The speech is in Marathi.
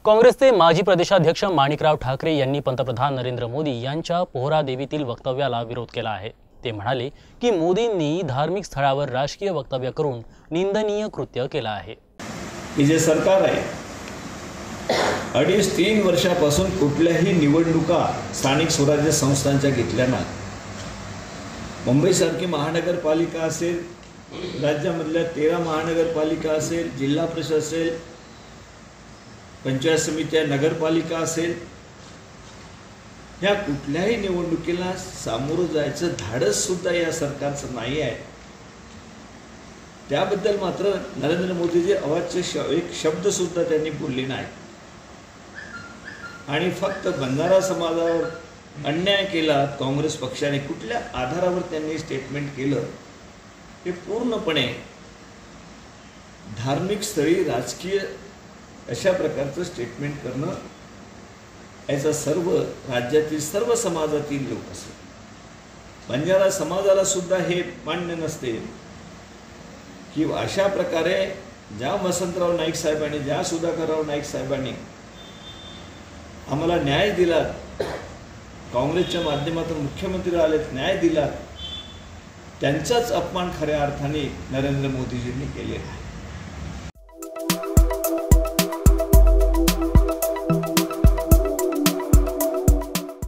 काँग्रेसचे माजी प्रदेशाध्यक्ष माणिकराव ठाकरे यांनी पंतप्रधान नरेंद्र मोदी यांच्या पोहरादेवीतील वक्तव्याला विरोध केला आहे। ते म्हणाले की मोदींनी धार्मिक स्थळावर राजकीय वक्तव्य करून निंदनीय कृत्य केलं आहे। की जे सरकार आहे 2.5-3 वर्षापासून कुठल्याही निवडणुका स्थानिक स्वराज्य संस्थांच्या घेतल्या नाहीत। मुंबईसारखी महानगरपालिका असेल, राज्यामधल्या 13 महानगरपालिका असेल, जिल्हा परिषद असेल, पंचायत समित्या, नगरपालिका असेल, ह्या कुठल्याही निवडणुकीला सामोरं जायचं धाडस सुद्धा या सरकारचं नाही आहे। त्याबद्दल मात्र नरेंद्र मोदीजी अवाच्य एक शब्द सुद्धा त्यांनी बोलले नाही आणि फक्त बंजारा समाजावर अन्याय केला काँग्रेस पक्षाने, कुठल्या आधारावर त्यांनी स्टेटमेंट केलं हे पूर्णपणे धार्मिक स्थळी राजकीय अशा प्रकारचं स्टेटमेंट करणं याचा सर्व राज्यातील सर्व समाजातील लोक असेल, बंजारा समाजाला सुद्धा हे मान्य नसते की अशा प्रकारे ज्या वसंतराव नाईक साहेबांनी, ज्या सुधाकरराव नाईक साहेबांनी आम्हाला न्याय दिला, काँग्रेसच्या माध्यमातून मुख्यमंत्री आलेत, न्याय दिला, त्यांचाच अपमान खऱ्या अर्थाने नरेंद्र मोदीजींनी केलेला आहे।